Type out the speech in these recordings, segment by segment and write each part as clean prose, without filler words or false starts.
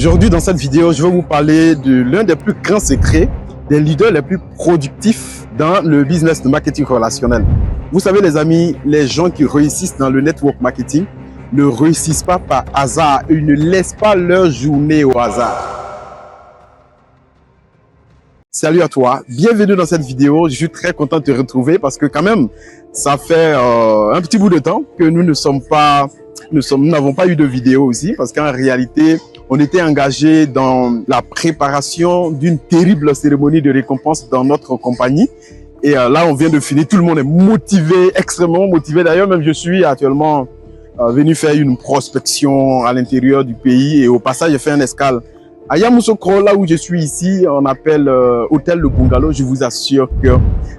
Aujourd'hui, dans cette vidéo, je vais vous parler de l'un des plus grands secrets des leaders les plus productifs dans le business de marketing relationnel. Vous savez les amis, les gens qui réussissent dans le network marketing ne réussissent pas par hasard. Ils ne laissent pas leur journée au hasard. Salut à toi, bienvenue dans cette vidéo. Je suis très content de te retrouver parce que quand même, ça fait un petit bout de temps que nous n'avons pas eu de vidéo aussi parce qu'en réalité, on était engagé dans la préparation d'une terrible cérémonie de récompense dans notre compagnie. Et là, on vient de finir. Tout le monde est motivé, extrêmement motivé. D'ailleurs, même je suis actuellement venu faire une prospection à l'intérieur du pays. Et au passage, j'ai fait une escale à Yamoussoukro, là où je suis ici. On appelle Hôtel Le Bungalow. Je vous assure que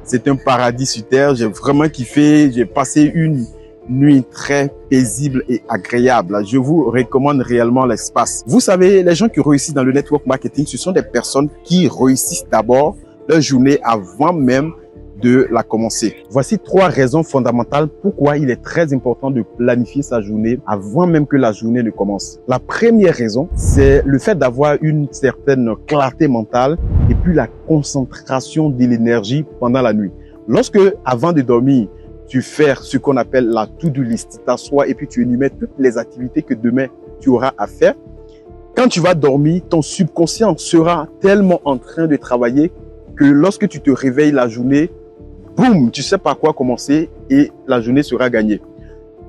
c'est un paradis sur terre. J'ai vraiment kiffé. J'ai passé une nuit très paisible et agréable. Je vous recommande réellement l'espace. Vous savez, les gens qui réussissent dans le network marketing, ce sont des personnes qui réussissent d'abord leur journée avant même de la commencer. Voici 3 raisons fondamentales pourquoi il est très important de planifier sa journée avant même que la journée ne commence. La première raison, c'est le fait d'avoir une certaine clarté mentale et puis la concentration de l'énergie pendant la nuit. Lorsque, avant de dormir, tu fais ce qu'on appelle la to-do list, tu t'assois et puis tu énumères toutes les activités que demain tu auras à faire. Quand tu vas dormir, ton subconscient sera tellement en train de travailler que lorsque tu te réveilles la journée, boum, tu sais par quoi commencer et la journée sera gagnée.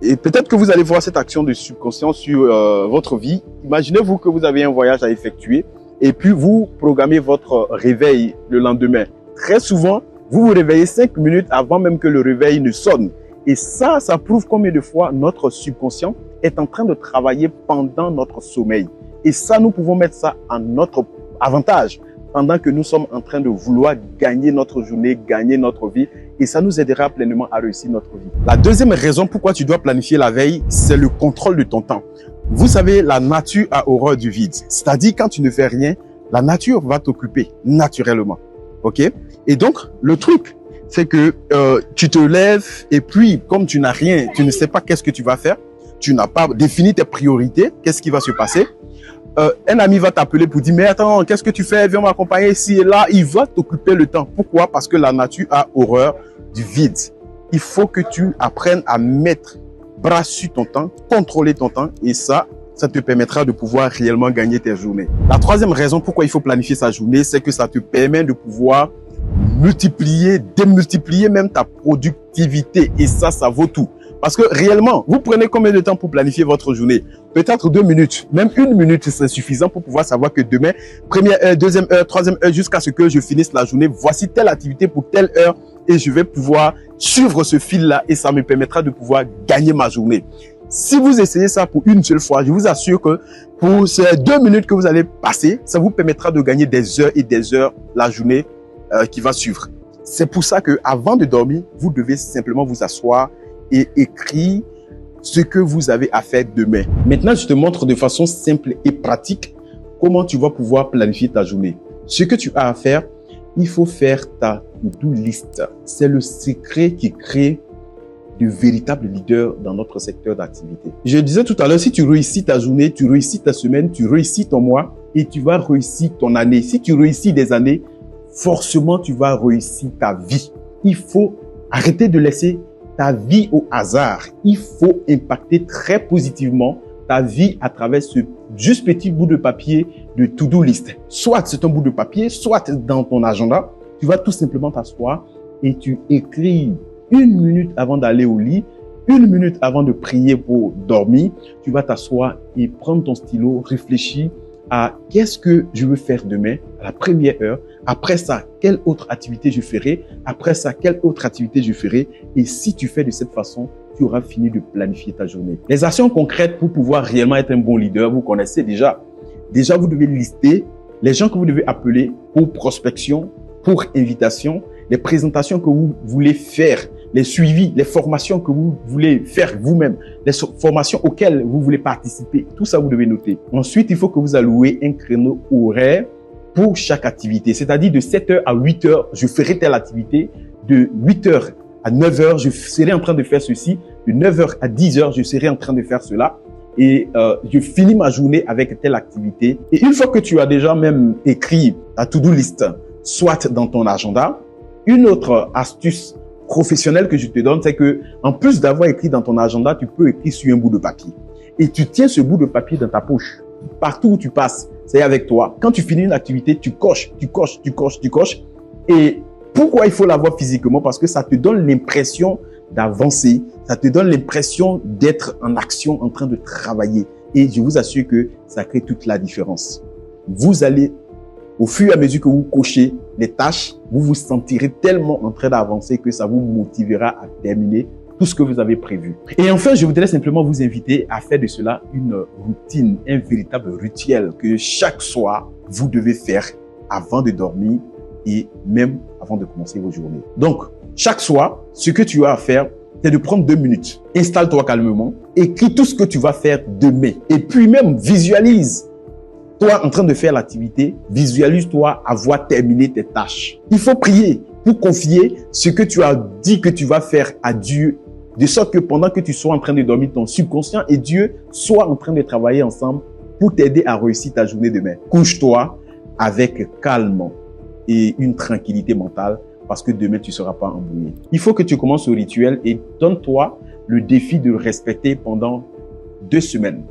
Et peut-être que vous allez voir cette action de subconscient sur votre vie. Imaginez-vous que vous avez un voyage à effectuer et puis vous programmez votre réveil le lendemain. Très souvent, vous vous réveillez 5 minutes avant même que le réveil ne sonne. Et ça prouve combien de fois notre subconscient est en train de travailler pendant notre sommeil. Et ça, nous pouvons mettre ça à notre avantage pendant que nous sommes en train de vouloir gagner notre journée, gagner notre vie. Et ça nous aidera pleinement à réussir notre vie. La deuxième raison pourquoi tu dois planifier la veille, c'est le contrôle de ton temps. Vous savez, la nature a horreur du vide. C'est-à-dire, quand tu ne fais rien, la nature va t'occuper naturellement. OK? Et donc, le truc, c'est que tu te lèves et puis, comme tu n'as rien, tu ne sais pas qu'est-ce que tu vas faire, tu n'as pas défini tes priorités, qu'est-ce qui va se passer. Un ami va t'appeler pour dire, mais attends, qu'est-ce que tu fais? Viens m'accompagner ici et là. Il va t'occuper le temps. Pourquoi? Parce que la nature a horreur du vide. Il faut que tu apprennes à mettre bras sur ton temps, contrôler ton temps et ça te permettra de pouvoir réellement gagner tes journées. La troisième raison pourquoi il faut planifier sa journée, c'est que ça te permet de pouvoir multiplier, démultiplier même ta productivité. Et ça vaut tout. Parce que réellement, vous prenez combien de temps pour planifier votre journée? Peut-être 2 minutes, même 1 minute, c'est suffisant pour pouvoir savoir que demain, première heure, deuxième heure, troisième heure, jusqu'à ce que je finisse la journée, voici telle activité pour telle heure et je vais pouvoir suivre ce fil-là et ça me permettra de pouvoir gagner ma journée. Si vous essayez ça pour une seule fois, je vous assure que pour ces 2 minutes que vous allez passer, ça vous permettra de gagner des heures et des heures la journée qui va suivre. C'est pour ça que avant de dormir, vous devez simplement vous asseoir et écrire ce que vous avez à faire demain. Maintenant, je te montre de façon simple et pratique comment tu vas pouvoir planifier ta journée. Ce que tu as à faire, il faut faire ta to-do list. C'est le secret qui crée de véritables leaders dans notre secteur d'activité. Je disais tout à l'heure, si tu réussis ta journée, tu réussis ta semaine, tu réussis ton mois et tu vas réussir ton année. Si tu réussis des années, forcément, tu vas réussir ta vie. Il faut arrêter de laisser ta vie au hasard. Il faut impacter très positivement ta vie à travers ce juste petit bout de papier de to-do list. Soit c'est un bout de papier, soit dans ton agenda. Tu vas tout simplement t'asseoir et tu écris 1 minute avant d'aller au lit, 1 minute avant de prier pour dormir. Tu vas t'asseoir et prendre ton stylo, réfléchir à qu'est-ce que je veux faire demain à la première heure. Après ça, quelle autre activité je ferai? Après ça, quelle autre activité je ferai? Et si tu fais de cette façon, tu auras fini de planifier ta journée. Les actions concrètes pour pouvoir réellement être un bon leader, vous connaissez déjà. Déjà, vous devez lister les gens que vous devez appeler pour prospection, pour invitation, les présentations que vous voulez faire, les suivis, les formations que vous voulez faire vous-même, les formations auxquelles vous voulez participer. Tout ça, vous devez noter. Ensuite, il faut que vous allouez un créneau horaire pour chaque activité. C'est-à-dire de 7h à 8h, je ferai telle activité. De 8h à 9h, je serai en train de faire ceci. De 9h à 10h, je serai en train de faire cela. et je finis ma journée avec telle activité. Et une fois que tu as déjà même écrit ta to-do list, soit dans ton agenda, une autre astuce professionnelle que je te donne, c'est que en plus d'avoir écrit dans ton agenda, tu peux écrire sur un bout de papier. Et tu tiens ce bout de papier dans ta poche. Partout où tu passes, c'est avec toi. Quand tu finis une activité, tu coches, tu coches, tu coches, tu coches. Et pourquoi il faut l'avoir physiquement? Parce que ça te donne l'impression d'avancer. Ça te donne l'impression d'être en action, en train de travailler. Et je vous assure que ça crée toute la différence. Vous allez, au fur et à mesure que vous cochez les tâches, vous vous sentirez tellement en train d'avancer que ça vous motivera à terminer tout ce que vous avez prévu. Et enfin, je voudrais simplement vous inviter à faire de cela une routine, un véritable rituel que chaque soir, vous devez faire avant de dormir et même avant de commencer vos journées. Donc, chaque soir, ce que tu as à faire, c'est de prendre 2 minutes. Installe-toi calmement, écris tout ce que tu vas faire demain. Et puis même, visualise-toi en train de faire l'activité, visualise-toi avoir terminé tes tâches. Il faut prier pour confier ce que tu as dit que tu vas faire à Dieu, de sorte que pendant que tu sois en train de dormir, ton subconscient et Dieu soient en train de travailler ensemble pour t'aider à réussir ta journée demain. Couche-toi avec calme et une tranquillité mentale parce que demain, tu ne seras pas embrouillé. Il faut que tu commences ce rituel et donne-toi le défi de le respecter pendant 2 semaines,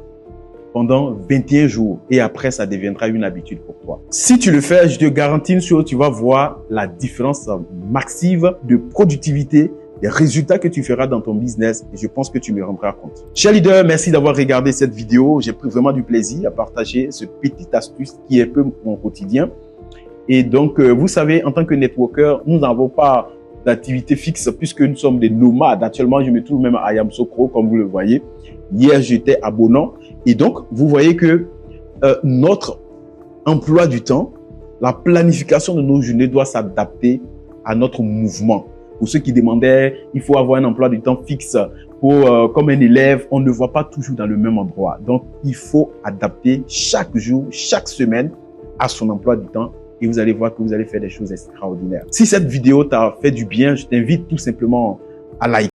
pendant 21 jours. Et après, ça deviendra une habitude pour toi. Si tu le fais, je te garantis une chose, tu vas voir la différence massive de productivité, des résultats que tu feras dans ton business et je pense que tu me rendras compte. Cher leader, merci d'avoir regardé cette vidéo. J'ai pris vraiment du plaisir à partager ce petit astuce qui est un peu mon quotidien. Et donc, vous savez, en tant que networker, nous n'avons pas d'activité fixe puisque nous sommes des nomades. Actuellement, je me trouve même à Yamoussoukro, comme vous le voyez. Hier, j'étais à Bonan. Et donc, vous voyez que notre emploi du temps, la planification de nos journées doit s'adapter à notre mouvement. Pour ceux qui demandaient, il faut avoir un emploi du temps fixe. Comme un élève, on ne voit pas toujours dans le même endroit. Donc, il faut adapter chaque jour, chaque semaine à son emploi du temps. Et vous allez voir que vous allez faire des choses extraordinaires. Si cette vidéo t'a fait du bien, je t'invite tout simplement à liker.